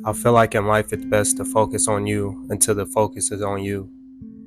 I feel like in life it's best to focus on you until the focus is on you.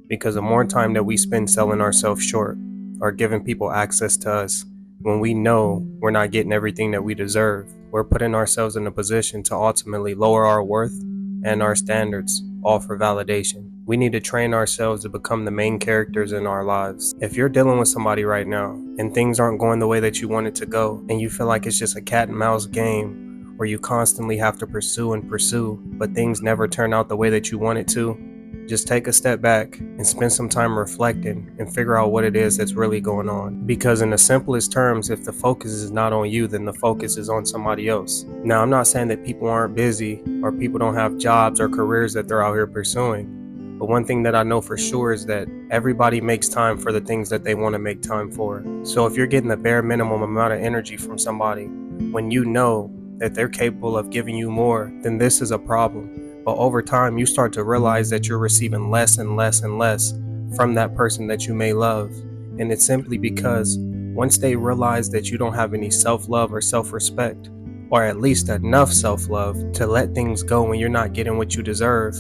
Because the more time that we spend selling ourselves short or giving people access to us, when we know we're not getting everything that we deserve, we're putting ourselves in a position to ultimately lower our worth and our standards, all for validation. We need to train ourselves to become the main characters in our lives. If you're dealing with somebody right now and things aren't going the way that you want it to go, and you feel like it's just a cat and mouse game where you constantly have to pursue and pursue, but things never turn out the way that you want it to, just take a step back and spend some time reflecting and figure out what it is that's really going on. Because in the simplest terms, if the focus is not on you, then the focus is on somebody else. Now, I'm not saying that people aren't busy or people don't have jobs or careers that they're out here pursuing. But one thing that I know for sure is that everybody makes time for the things that they want to make time for. So if you're getting the bare minimum amount of energy from somebody, when you know that they're capable of giving you more, then this is a problem. But over time, you start to realize that you're receiving less and less and less from that person that you may love. And it's simply because once they realize that you don't have any self-love or self-respect, or at least enough self-love to let things go when you're not getting what you deserve,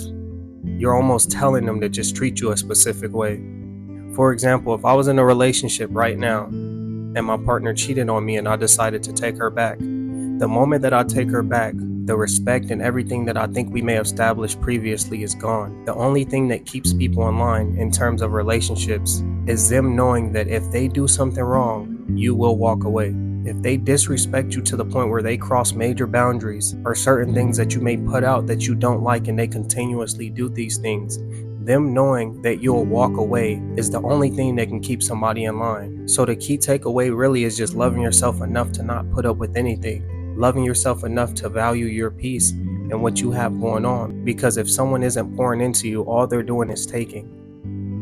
you're almost telling them to just treat you a specific way. For example, if I was in a relationship right now and my partner cheated on me and I decided to take her back, the moment that I take her back, the respect and everything that I think we may have established previously is gone. The only thing that keeps people in line in terms of relationships is them knowing that if they do something wrong, you will walk away. If they disrespect you to the point where they cross major boundaries or certain things that you may put out that you don't like and they continuously do these things, them knowing that you'll walk away is the only thing that can keep somebody in line. So the key takeaway really is just loving yourself enough to not put up with anything. Loving yourself enough to value your peace and what you have going on. Because if someone isn't pouring into you, all they're doing is taking.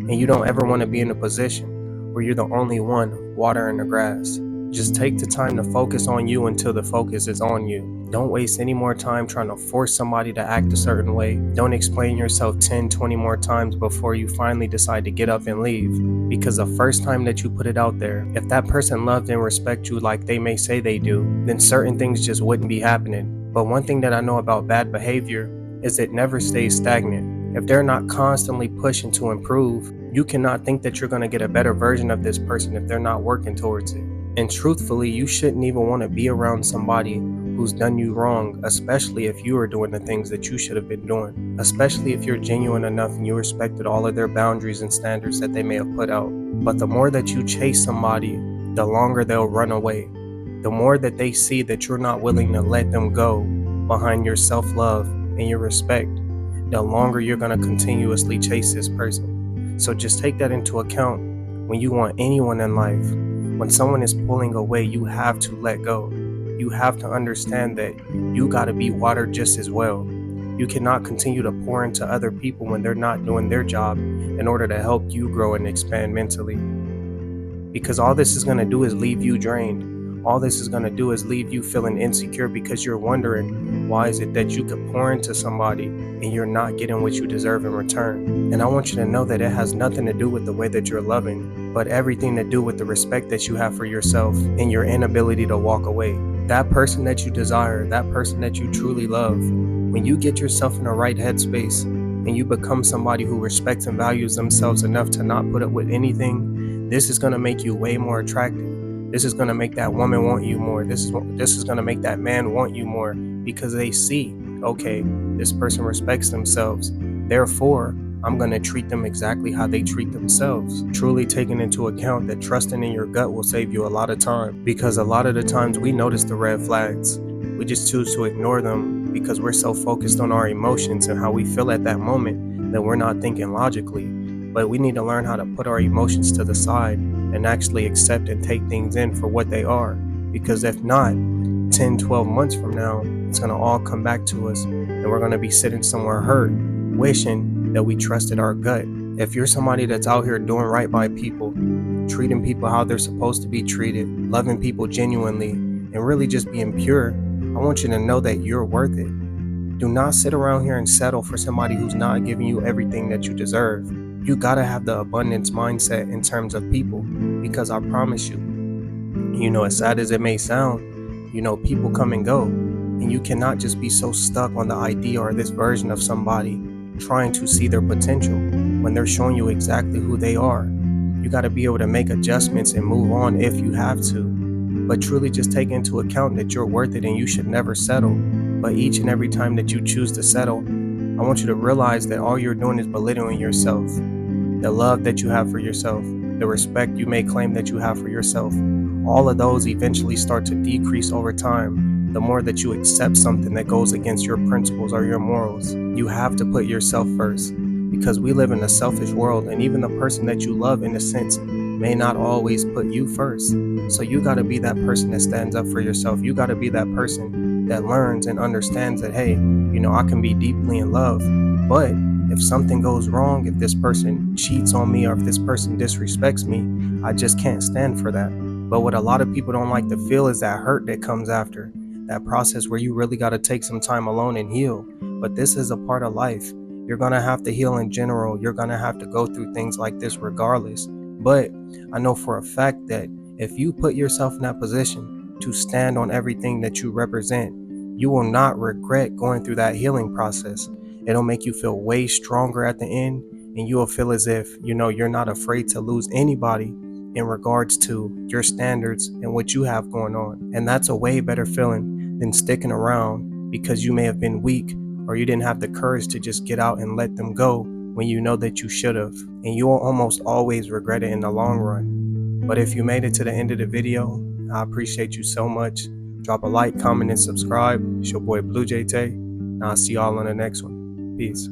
And you don't ever want to be in a position where you're the only one watering the grass. Just take the time to focus on you until the focus is on you. Don't waste any more time trying to force somebody to act a certain way. Don't explain yourself 10, 20 more times before you finally decide to get up and leave. Because the first time that you put it out there, if that person loved and respect you like they may say they do, then certain things just wouldn't be happening. But one thing that I know about bad behavior is it never stays stagnant. If they're not constantly pushing to improve, you cannot think that you're going to get a better version of this person if they're not working towards it. And truthfully, you shouldn't even want to be around somebody who's done you wrong, especially if you are doing the things that you should have been doing. Especially if you're genuine enough and you respected all of their boundaries and standards that they may have put out. But the more that you chase somebody, the longer they'll run away. The more that they see that you're not willing to let them go behind your self-love and your respect, the longer you're going to continuously chase this person. So just take that into account when you want anyone in life. When someone is pulling away, you have to let go. You have to understand that you got to be watered just as well. You cannot continue to pour into other people when they're not doing their job in order to help you grow and expand mentally. Because all this is going to do is leave you drained. All this is going to do is leave you feeling insecure because you're wondering, why is it that you could pour into somebody and you're not getting what you deserve in return? And I want you to know that it has nothing to do with the way that you're loving, but everything to do with the respect that you have for yourself and your inability to walk away. That person that you desire, that person that you truly love, when you get yourself in the right headspace and you become somebody who respects and values themselves enough to not put up with anything, this is going to make you way more attractive. This is going to make that woman want you more. This is going to make that man want you more because they see, okay, this person respects themselves. Therefore, I'm going to treat them exactly how they treat themselves. Truly taking into account that trusting in your gut will save you a lot of time, because a lot of the times we notice the red flags. We just choose to ignore them because we're so focused on our emotions and how we feel at that moment that we're not thinking logically. But we need to learn how to put our emotions to the side and actually accept and take things in for what they are. Because if not, 10, 12 months from now, it's going to all come back to us and we're going to be sitting somewhere hurt, wishing that we trusted our gut. If you're somebody that's out here doing right by people, treating people how they're supposed to be treated, loving people genuinely, and really just being pure, I want you to know that you're worth it. Do not sit around here and settle for somebody who's not giving you everything that you deserve. You gotta have the abundance mindset in terms of people, because I promise you, as sad as it may sound, people come and go. And you cannot just be so stuck on the idea or this version of somebody trying to see their potential when they're showing you exactly who they are. You got to be able to make adjustments and move on if you have to, but truly just take into account that you're worth it and you should never settle. But each and every time that you choose to settle, I want you to realize that all you're doing is belittling yourself. The love that you have for yourself, the respect you may claim that you have for yourself, all of those eventually start to decrease over time. The more that you accept something that goes against your principles or your morals, you have to put yourself first, because we live in a selfish world, and even the person that you love, in a sense, may not always put you first. So you got to be that person that stands up for yourself. You got to be that person that learns and understands that, hey, I can be deeply in love, but if something goes wrong, if this person cheats on me or if this person disrespects me, I just can't stand for that. But what a lot of people don't like to feel is that hurt that comes after, that process where you really got to take some time alone and heal. But this is a part of life. You're going to have to heal in general. You're going to have to go through things like this regardless. But I know for a fact that if you put yourself in that position to stand on everything that you represent, you will not regret going through that healing process. It'll make you feel way stronger at the end, and you will feel as if, you're not afraid to lose anybody in regards to your standards and what you have going on. And that's a way better feeling than sticking around because you may have been weak or you didn't have the courage to just get out and let them go when you know that you should have. And you will almost always regret it in the long run. But if you made it to the end of the video, I appreciate you so much. Drop a like, comment, and subscribe. It's your boy Blue Jay Tay, and I'll see y'all on the next one. Peace.